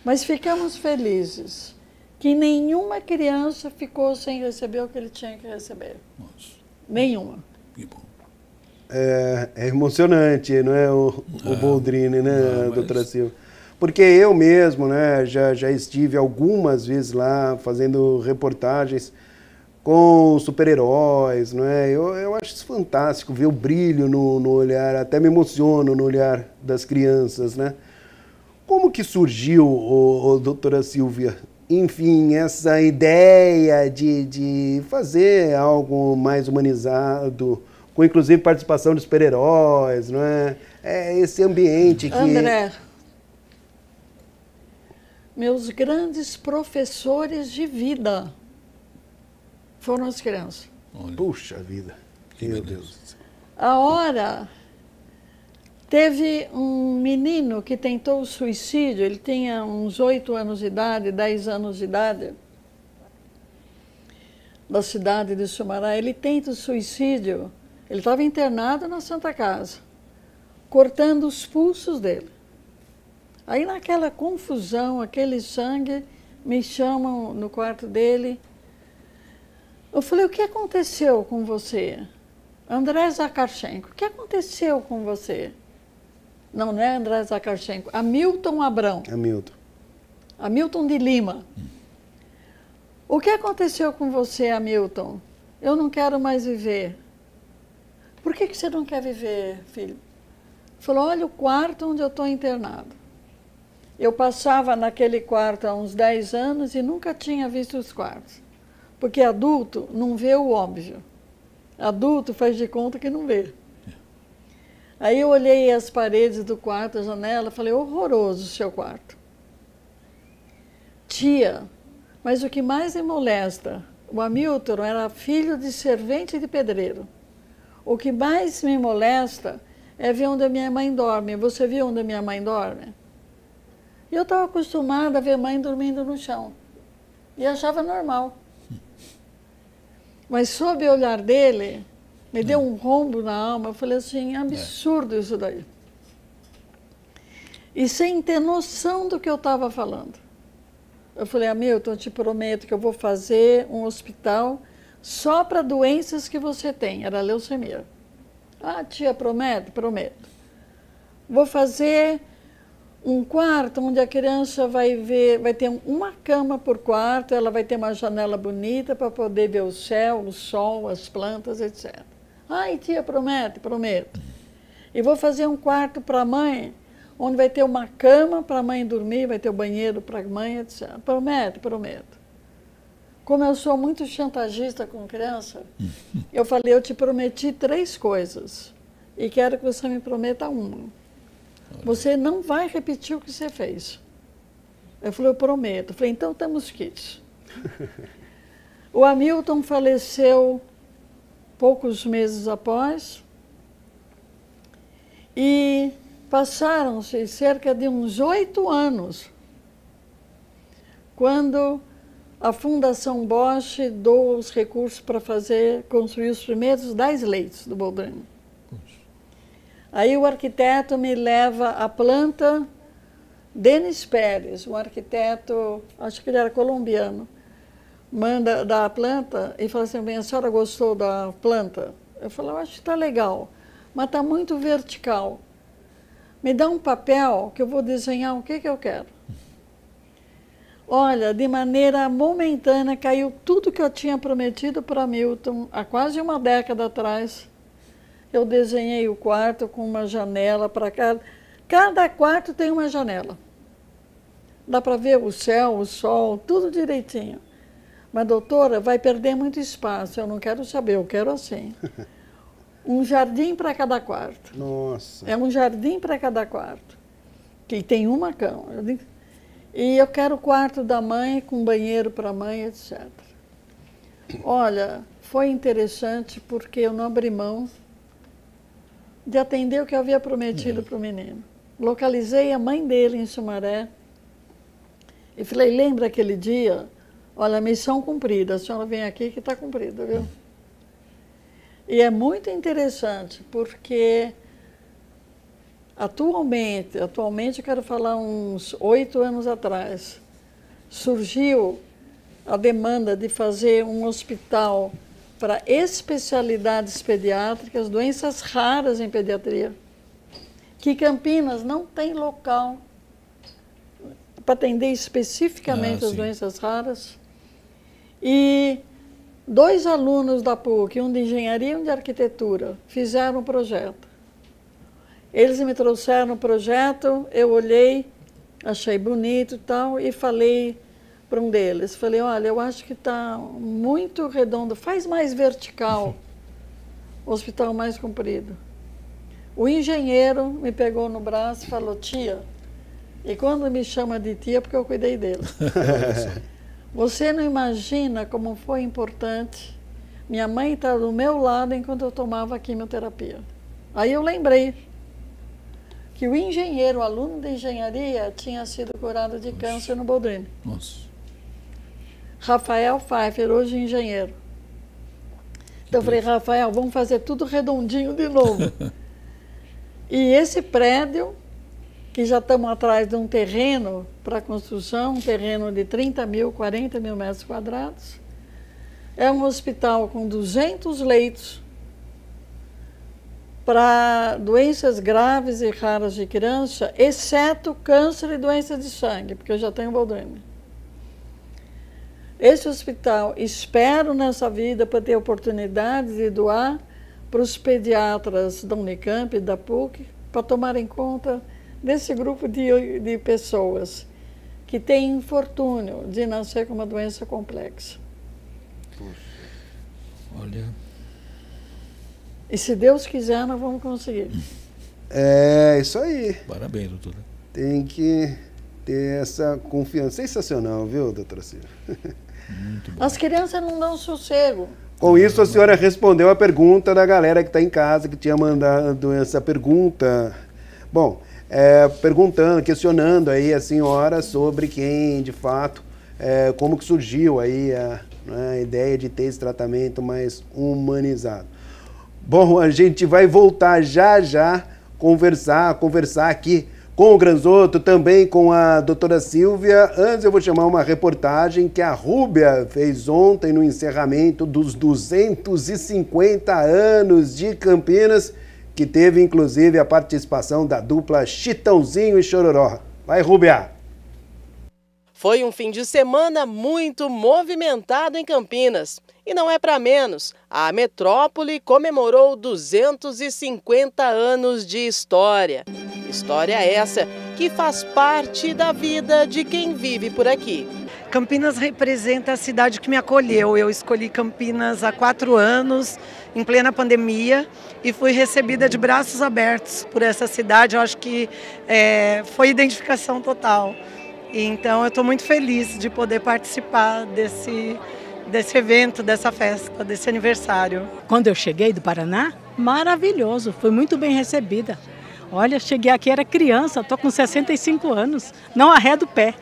Mas ficamos felizes que nenhuma criança ficou sem receber o que ele tinha que receber. Nossa. Nenhuma. Que bom. É emocionante, não é, o Boldrini, né, doutora Silvia? Porque eu mesmo, né, já estive algumas vezes lá fazendo reportagens com super-heróis, não é? Eu acho isso fantástico, ver o brilho no olhar, até me emociono no olhar das crianças, né? Como que surgiu, doutora Silvia, enfim, essa ideia de fazer algo mais humanizado, com inclusive participação de super-heróis, não é? É esse ambiente que... André, meus grandes professores de vida foram as crianças. Olha. Puxa vida, meu Deus. A hora, teve um menino que tentou o suicídio, ele tinha uns 8 anos de idade, 10 anos de idade, da cidade de Sumará. Ele tenta o suicídio, ele estava internado na Santa Casa, cortando os pulsos dele. Aí naquela confusão, aquele sangue, me chamam no quarto dele. Eu falei, o que aconteceu com você? André Zakharchenko, o que aconteceu com você? Não, não é André Zakharchenko, Hamilton Abrão. Hamilton. Hamilton de Lima. O que aconteceu com você, Hamilton? Eu não quero mais viver. Por que você não quer viver, filho? Ele falou, olha o quarto onde eu estou internado. Eu passava naquele quarto há uns 10 anos e nunca tinha visto os quartos. Porque adulto não vê o óbvio. Adulto faz de conta que não vê. Aí eu olhei as paredes do quarto, a janela, falei, horroroso o seu quarto. Tia, mas o que mais me molesta, o Hamilton era filho de servente de pedreiro. O que mais me molesta é ver onde a minha mãe dorme. Você viu onde a minha mãe dorme? E eu estava acostumada a ver mãe dormindo no chão. E achava normal. Mas sob o olhar dele, me deu um rombo na alma. Eu falei assim, absurdo isso daí. E sem ter noção do que eu estava falando. Eu falei, Hamilton, eu te prometo que eu vou fazer um hospital só para doenças que você tem. Era leucemia. Ah, tia, promete? Prometo. Vou fazer um quarto onde a criança vai ter uma cama por quarto, ela vai ter uma janela bonita para poder ver o céu, o sol, as plantas, etc. Ai, tia, promete? Prometo. E vou fazer um quarto para a mãe, onde vai ter uma cama para a mãe dormir, vai ter o banheiro para a mãe, etc. Promete? Prometo. Como eu sou muito chantagista com criança, eu falei, eu te prometi 3 coisas e quero que você me prometa uma. Você não vai repetir o que você fez. Eu falei, eu prometo. Eu falei, então estamos quites. O Hamilton faleceu poucos meses após e passaram-se cerca de uns 8 anos quando a Fundação Bosch doou os recursos para construir os primeiros 10 leitos do Boldrini. Aí o arquiteto me leva a planta, Denis Pérez, um arquiteto, acho que ele era colombiano, manda dar a planta e fala assim, bem, a senhora gostou da planta? Eu falo, eu acho que está legal, mas está muito vertical. Me dá um papel que eu vou desenhar o que eu quero. Olha, de maneira momentânea, caiu tudo que eu tinha prometido para Hamilton há quase uma década atrás. Eu desenhei o quarto com uma janela para cá. Cada quarto tem uma janela. Dá para ver o céu, o sol, tudo direitinho. Mas, doutora, vai perder muito espaço. Eu não quero saber, eu quero assim. Um jardim para cada quarto. Nossa. É um jardim para cada quarto. Que tem uma cama. E eu quero o quarto da mãe, com banheiro para a mãe, etc. Olha, foi interessante porque eu não abri mão de atender o que eu havia prometido para o menino. Localizei a mãe dele em Sumaré e falei, lembra aquele dia? Olha, missão cumprida, a senhora vem aqui que está cumprida, viu? E é muito interessante porque atualmente eu quero falar uns 8 anos atrás, surgiu a demanda de fazer um hospital para especialidades pediátricas, doenças raras em pediatria, que Campinas não tem local para atender especificamente as doenças raras. E 2 alunos da PUC, um de engenharia e um de arquitetura, fizeram um projeto. Eles me trouxeram o projeto, eu olhei, achei bonito e tal, e falei para um deles, falei, olha, eu acho que está muito redondo, faz mais vertical, o hospital mais comprido. O engenheiro me pegou no braço e falou, tia, e quando me chama de tia, porque eu cuidei dele. Você não imagina como foi importante. Minha mãe estava do meu lado enquanto eu tomava a quimioterapia. Aí eu lembrei que o engenheiro, o aluno de engenharia, tinha sido curado de câncer no Boldrini. Nossa. Rafael Pfeiffer, hoje engenheiro. Então eu falei, Rafael, vamos fazer tudo redondinho de novo. E esse prédio, que já estamos atrás de um terreno para construção, um terreno de 30 mil, 40 mil metros quadrados, é um hospital com 200 leitos para doenças graves e raras de criança, exceto câncer e doenças de sangue, porque eu já tenho Boldrini. Esse hospital, espero nessa vida para ter oportunidade de doar para os pediatras da Unicamp e da PUC, para tomarem conta desse grupo de pessoas que têm infortúnio de nascer com uma doença complexa. Puxa. Olha... E se Deus quiser, nós vamos conseguir. É, isso aí. Parabéns, doutora. Tem que ter essa confiança. Sensacional, viu, doutora Silvia? Muito bom. As crianças não dão sossego. Com isso, a senhora respondeu a pergunta da galera que está em casa, que tinha mandado essa pergunta. Bom, perguntando, questionando aí a senhora sobre quem, de fato, como que surgiu aí a ideia de ter esse tratamento mais humanizado. Bom, a gente vai voltar já conversar aqui com o Granzotto, também com a doutora Silvia. Antes eu vou chamar uma reportagem que a Rúbia fez ontem no encerramento dos 250 anos de Campinas, que teve inclusive a participação da dupla Chitãozinho e Chororó. Vai, Rúbia! Foi um fim de semana muito movimentado em Campinas. E não é para menos, a metrópole comemorou 250 anos de história. História essa que faz parte da vida de quem vive por aqui. Campinas representa a cidade que me acolheu. Eu escolhi Campinas há 4 anos, em plena pandemia, e fui recebida de braços abertos por essa cidade. Eu acho que foi identificação total. Então eu estou muito feliz de poder participar desse evento, dessa festa, desse aniversário. Quando eu cheguei do Paraná, maravilhoso, fui muito bem recebida. Olha, cheguei aqui, era criança, estou com 65 anos, não arredo o pé.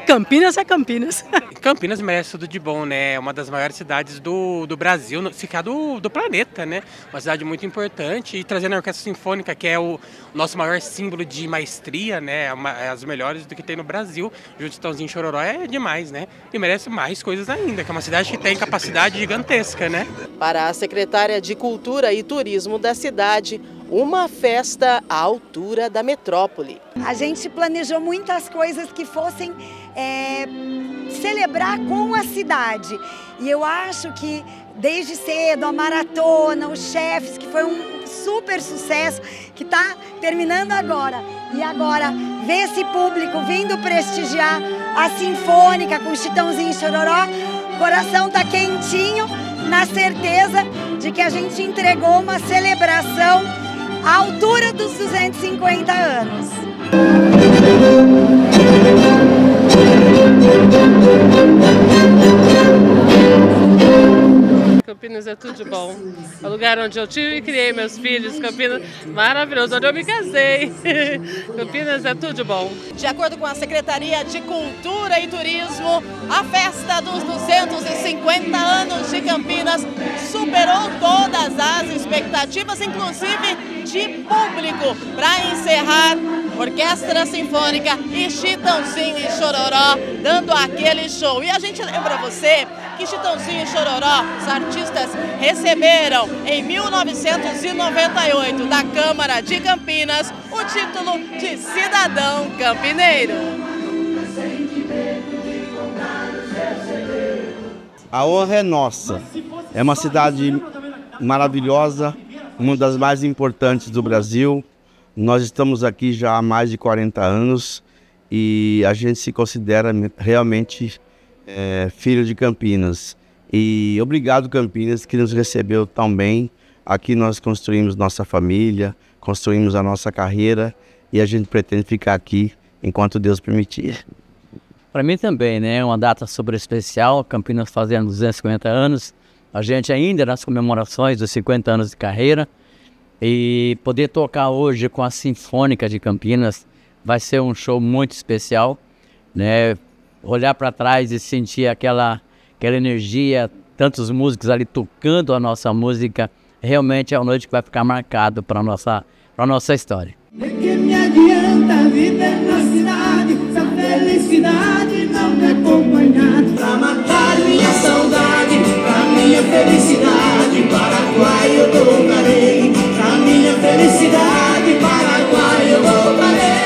Campinas é Campinas. Campinas merece tudo de bom, né? É uma das maiores cidades do Brasil, se calhar do planeta, né? Uma cidade muito importante, e trazendo a Orquestra Sinfônica, que é o nosso maior símbolo de maestria, né? É as melhores do que tem no Brasil. O Chitãozinho e Chororó é demais, né? E merece mais coisas ainda, que é uma cidade que tem capacidade gigantesca, né? Para a secretária de Cultura e Turismo da cidade, uma festa à altura da metrópole. A gente planejou muitas coisas que fossem celebrar com a cidade. E eu acho que desde cedo, a maratona, os chefes, que foi um super sucesso, que está terminando agora. E agora, ver esse público vindo prestigiar a Sinfônica com Chitãozinho e Chororó, o coração está quentinho, na certeza de que a gente entregou uma celebração à altura dos 250 anos. Campinas é tudo de bom. É o lugar onde eu tive e criei meus filhos. Campinas, maravilhoso, onde eu me casei. Campinas é tudo de bom. De acordo com a Secretaria de Cultura e Turismo, a festa dos 250 anos de Campinas superou todas as expectativas, inclusive de público, para encerrar Orquestra Sinfônica e Chitãozinho e Chororó dando aquele show. E a gente lembra você que Chitãozinho e Chororó, os artistas, receberam em 1998 da Câmara de Campinas o título de cidadão campineiro. A honra é nossa. É uma cidade maravilhosa, uma das mais importantes do Brasil. Nós estamos aqui já há mais de 40 anos e a gente se considera realmente filho de Campinas. E obrigado, Campinas, que nos recebeu tão bem. Aqui nós construímos nossa família, construímos a nossa carreira e a gente pretende ficar aqui enquanto Deus permitir. Para mim também, né? É uma data super especial, Campinas fazendo 250 anos, a gente ainda nas comemorações dos 50 anos de carreira, e poder tocar hoje com a Sinfônica de Campinas vai ser um show muito especial, né? Olhar para trás e sentir aquela energia, tantos músicos ali tocando a nossa música, realmente é uma noite que vai ficar marcado para a nossa história. De que me adianta viver na cidade se a felicidade não me acompanhar? Pra matar minha saudade, pra minha felicidade, Paraguai eu voltarei. Pra minha felicidade, Paraguai eu voltarei.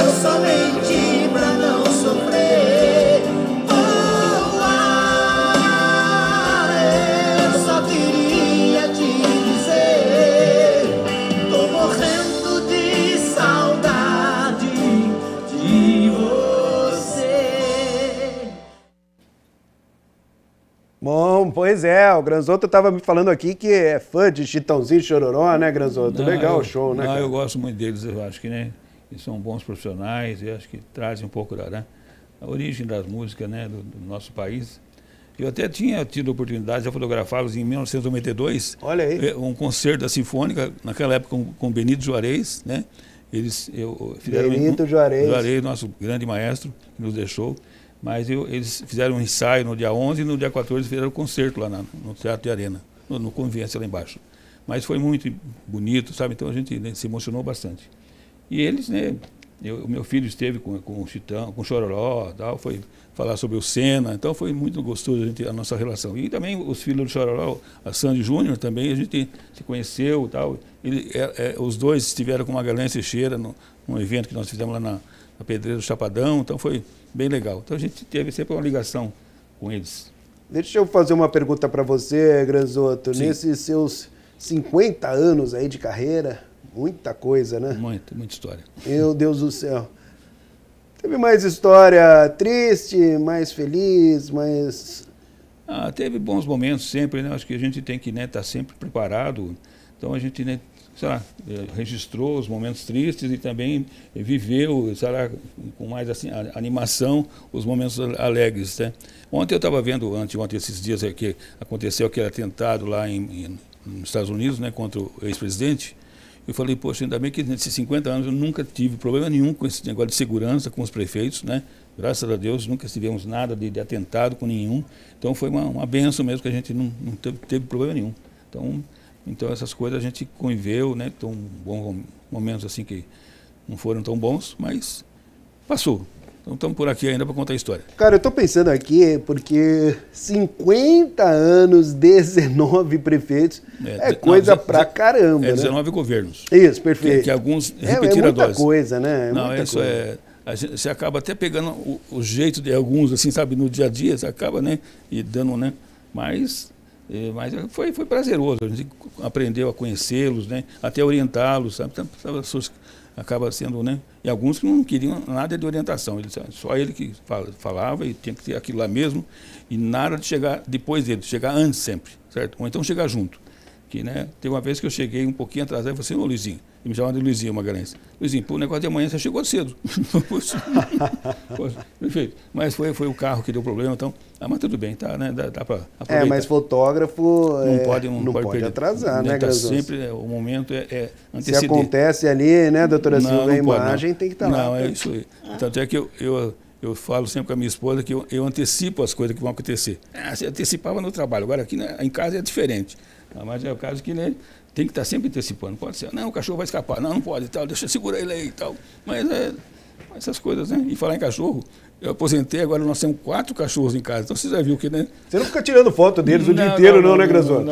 Eu só menti pra não sofrer. Eu só queria te dizer, tô morrendo de saudade de você. Bom, pois é, o Granzotto estava me falando aqui que é fã de Chitãozinho e Chororó, né, Granzotto? Legal o show, né? Eu gosto muito deles, eu acho que, né, eles são bons profissionais, eu acho que trazem um pouco a origem das músicas, né, do nosso país. Eu até tinha tido a oportunidade de fotografá-los em 1992. Olha aí. Um concerto da Sinfônica, naquela época com Benito Juarez, né? Benito Juarez. Juarez, nosso grande maestro, que nos deixou. Mas eles fizeram um ensaio no dia 11 e no dia 14 fizeram um concerto lá no Teatro de Arena, no Convivência lá embaixo. Mas foi muito bonito, sabe? Então a gente, né, se emocionou bastante. E eles, né? O meu filho esteve com o Chitão, com o Chororó, tal, foi falar sobre o Senna, então foi muito gostoso a nossa relação. E também os filhos do Chororó, a Sandy Júnior também, a gente se conheceu, tal. Os dois estiveram com o Magalhães Teixeira num evento que nós fizemos lá na Pedreira do Chapadão, então foi bem legal. Então a gente teve sempre uma ligação com eles. Deixa eu fazer uma pergunta para você, Granzotto. Sim. Nesses seus 50 anos aí de carreira, muita coisa, né? Muita história. Meu Deus do céu. Teve mais história triste, mais feliz, mais... Teve bons momentos sempre, né? Acho que a gente tem que, né, estar sempre preparado. Então a gente, né, registrou os momentos tristes e também viveu, com mais assim, animação, os momentos alegres, né? Ontem eu estava vendo, anteontem, esses dias que aconteceu aquele atentado lá nos Estados Unidos, né, contra o ex-presidente. Eu falei, poxa, ainda bem que nesses 50 anos eu nunca tive problema nenhum com esse negócio de segurança, com os prefeitos, né? Graças a Deus, nunca tivemos nada de atentado com nenhum. Então foi uma benção mesmo, que a gente não teve problema nenhum. Então essas coisas a gente conviveu, né? Então, bons momentos assim que não foram tão bons, mas passou. Então estamos por aqui ainda para contar a história. Cara, eu estou pensando aqui porque 50 anos, 19 prefeitos, é coisa pra caramba, né? 19 governos. Isso, perfeito. Que alguns repetiram a dose. É muita coisa, né? Não, isso é... você acaba até pegando o jeito de alguns, assim, sabe, no dia a dia, você acaba, né, e dando, né, mas foi prazeroso, a gente aprendeu a conhecê-los, né, até orientá-los, sabe, as pessoas acaba sendo, né, e alguns que não queriam nada de orientação, só ele que falava e tinha que ter aquilo lá mesmo, e nada de chegar depois dele, chegar antes sempre, certo? Ou então chegar junto. Que, né, teve uma vez que eu cheguei um pouquinho atrasado e falei assim, ô Luizinho, e me chamava de Luizinho Magalhães. Luizinho, pô, o negócio de amanhã você chegou cedo. Perfeito. Mas foi o carro que deu problema, então, mas tudo bem, tá, né, dá para aproveitar. Mas fotógrafo não pode atrasar, né, Graçoso? Sempre, o momento é anteceder. Se acontece ali, né, doutora Silvia, a imagem tem que estar lá. Não, é isso aí. Tanto é que eu falo sempre com a minha esposa que eu antecipo as coisas que vão acontecer. Você antecipava no trabalho, agora aqui, né, em casa é diferente. Mas é o caso que, né, tem que estar sempre antecipando. Pode ser, não, o cachorro vai escapar, não pode, tal, deixa eu segurar ele aí e tal. Mas essas coisas, né? E falar em cachorro, eu aposentei, agora nós temos 4 cachorros em casa, então você já viu que, né? Você não fica tirando foto deles o dia inteiro, não, né, Grazoso?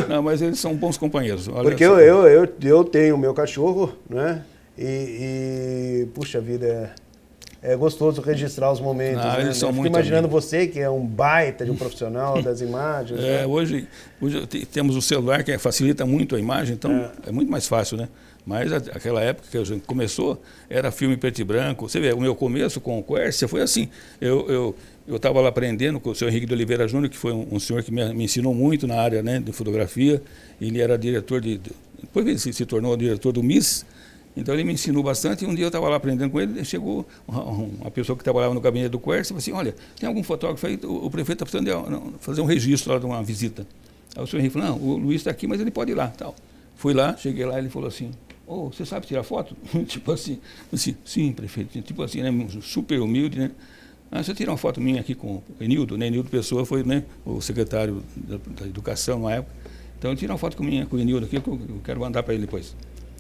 Não, mas eles são bons companheiros. Olha. Porque eu tenho o meu cachorro, né? E puxa vida, é gostoso registrar os momentos. Né? Eles são eu fico muito imaginando amigos. você, que é um baita de um profissional das imagens. Né? Hoje temos o celular que facilita muito a imagem, então é muito mais fácil, né? Mas aquela época que a gente começou, era filme preto e branco. Você vê, o meu começo com o Quercia foi assim. Eu estava lá aprendendo com o senhor Henrique de Oliveira Júnior, que foi um senhor que me ensinou muito na área, né, de fotografia. Ele era diretor depois ele se tornou diretor do MIS. Então ele me ensinou bastante, e um dia eu estava lá aprendendo com ele, chegou uma pessoa que trabalhava no gabinete do Quercia e falou assim, olha, tem algum fotógrafo aí, o prefeito está precisando fazer um registro lá de uma visita. Aí o senhor Henrique falou, não, o Luiz está aqui, mas ele pode ir lá. Tal. Fui lá, cheguei lá, ele falou assim, você sabe tirar foto? Tipo assim, sim, prefeito, tipo assim, né, super humilde, né? Você tira uma foto minha aqui com o Enildo, né? Enildo Pessoa foi, né, o secretário da Educação na época. Então eu tiro uma foto com o Enildo aqui, que eu quero mandar para ele depois.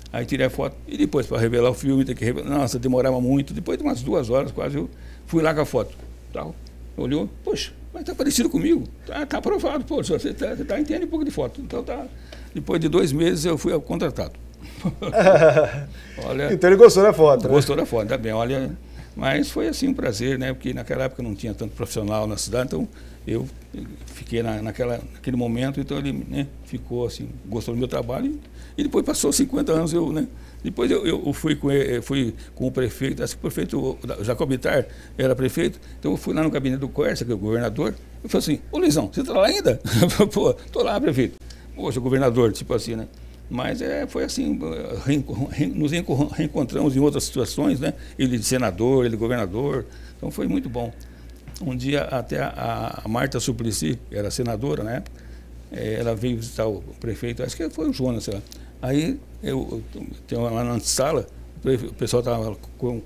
Aí tirei a foto, e depois para revelar o filme, tem que revelar. Nossa, demorava muito. Depois de umas 2 horas quase, eu fui lá com a foto. Tal. Olhou, poxa, mas tá parecido comigo. Tá aprovado, pô, você entende um pouco de foto. Então tá. Depois de 2 meses eu fui contratado. Olha, então ele gostou da foto, né? Gostou da foto, tá bem, olha. Mas foi assim um prazer, né? Porque naquela época não tinha tanto profissional na cidade, então eu fiquei naquele momento, então ele, né, ficou assim, gostou do meu trabalho. E depois passou 50 anos, depois eu fui com o prefeito, acho que o prefeito Jacob Bittar era prefeito, então eu fui lá no gabinete do Quercia, que é o governador, eu falei assim, ô Luizão, você está lá ainda? Pô, tô lá, prefeito. Poxa, governador, tipo assim, né? Mas foi assim, nos reencontramos em outras situações, né? Ele senador, ele governador, então foi muito bom. Um dia até a Marta Suplicy, era senadora, né? Ela veio visitar o prefeito, acho que foi o Jonas, sei lá. Aí eu tenho lá na sala, o pessoal estava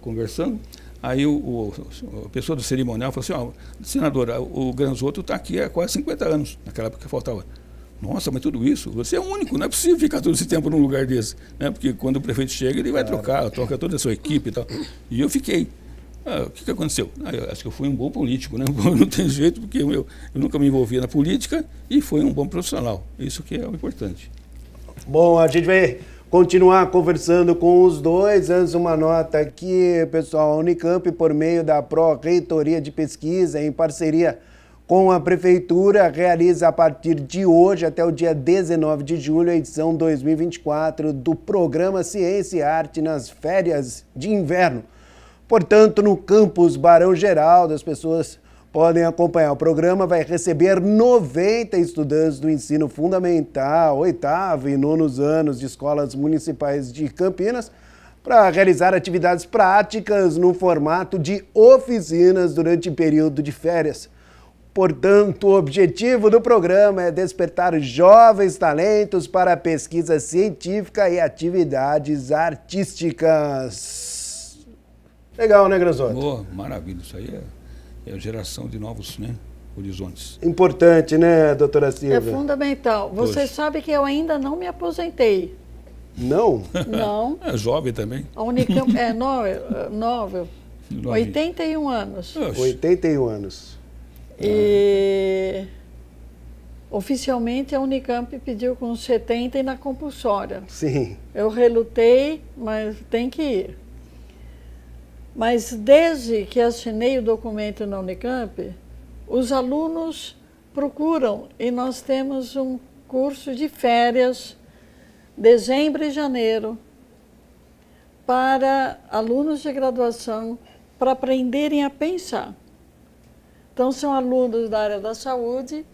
conversando, aí a pessoa do cerimonial falou assim, senadora, o Granzotto está aqui há quase 50 anos, naquela época que faltava. Nossa, mas tudo isso, você é único, não é possível ficar todo esse tempo num lugar desse, né? Porque quando o prefeito chega, ele vai troca toda a sua equipe e tal. E eu fiquei. O que aconteceu? Eu acho que eu fui um bom político, né? Não tem jeito, porque eu nunca me envolvia na política e fui um bom profissional. Isso que é o importante. Bom, a gente vai continuar conversando com os dois. Antes, uma nota aqui, pessoal. A Unicamp, por meio da Pró-Reitoria de Pesquisa, em parceria com a Prefeitura, realiza a partir de hoje até o dia 19 de julho a edição 2024 do programa Ciência e Arte nas férias de inverno. Portanto, no campus Barão Geraldo, as pessoas podem acompanhar. O programa vai receber 90 estudantes do ensino fundamental, 8º e 9º anos de escolas municipais de Campinas, para realizar atividades práticas no formato de oficinas durante o período de férias. Portanto, o objetivo do programa é despertar jovens talentos para a pesquisa científica e atividades artísticas. Legal, né, Granzotto? Boa, maravilha. Isso aí é a geração de novos, né, horizontes. Importante, né, doutora Silvia? É fundamental. Você sabe que eu ainda não me aposentei. Não? Não. É jovem também. A Unicamp é nova, 81 anos. 81 anos. E oficialmente a Unicamp pediu com 70 e na compulsória. Sim. Eu relutei, mas tem que ir. Mas desde que assinei o documento na Unicamp, os alunos procuram e nós temos um curso de férias, dezembro e janeiro, para alunos de graduação, para aprenderem a pensar. Então são alunos da área da saúde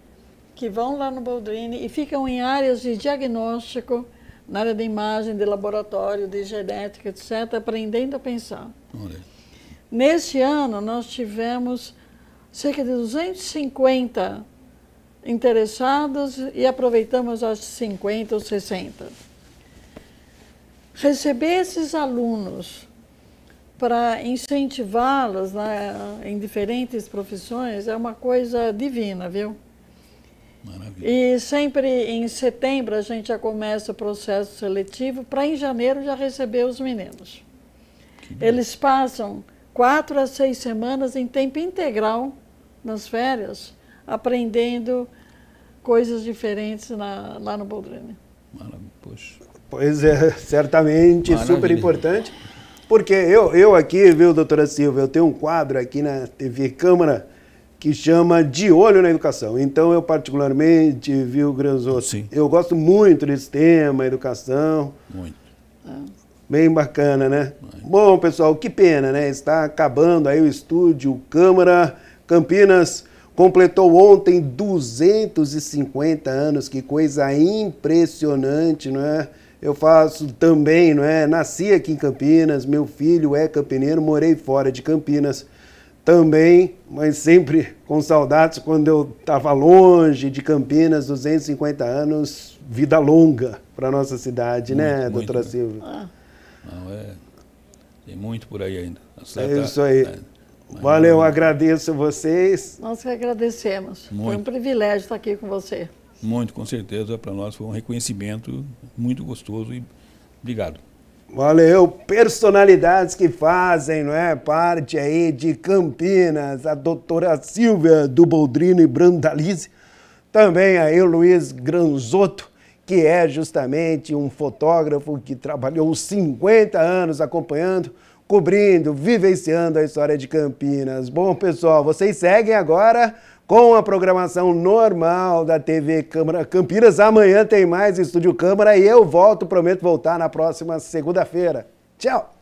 que vão lá no Boldrini e ficam em áreas de diagnóstico, na área de imagem, de laboratório, de genética, etc., aprendendo a pensar. Olha. Neste ano, nós tivemos cerca de 250 interessados e aproveitamos acho 50 ou 60. Receber esses alunos para incentivá-los em diferentes profissões é uma coisa divina, viu? Maravilha. E sempre em setembro a gente já começa o processo seletivo para em janeiro já receber os meninos. Eles passam 4 a 6 semanas em tempo integral nas férias, aprendendo coisas diferentes lá no Boldrini. Maravilha, poxa. Pois é, certamente, Maravilha. super importante. Porque eu aqui, viu, doutora Silvia, eu tenho um quadro aqui na TV Câmara que chama De Olho na Educação. Então, eu particularmente, viu, Granzotto, eu gosto muito desse tema, educação. Muito. Bem bacana, né? Bom, pessoal, que pena, né? Está acabando aí o Estúdio Câmara. Campinas completou ontem 250 anos, que coisa impressionante, não é? Eu faço também, não é? Nasci aqui em Campinas, meu filho é campineiro, morei fora de Campinas também, mas sempre com saudades quando eu estava longe de Campinas, 250 anos, vida longa para nossa cidade, muito, né, muito, doutora né? Silvia? Não, tem muito por aí ainda. É isso aí. Valeu, agradeço a vocês. Nós que agradecemos. Muito. Foi um privilégio estar aqui com você. Muito, com certeza, para nós foi um reconhecimento muito gostoso e obrigado. Valeu, personalidades que fazem, não é, parte aí de Campinas, a doutora Silvia do Boldrini Brandalize, também aí o Luiz Granzotto, que é justamente um fotógrafo que trabalhou 50 anos acompanhando, cobrindo, vivenciando a história de Campinas. Bom, pessoal, vocês seguem agora com a programação normal da TV Câmara Campinas. Amanhã tem mais Estúdio Câmara e eu volto, prometo voltar na próxima segunda-feira. Tchau!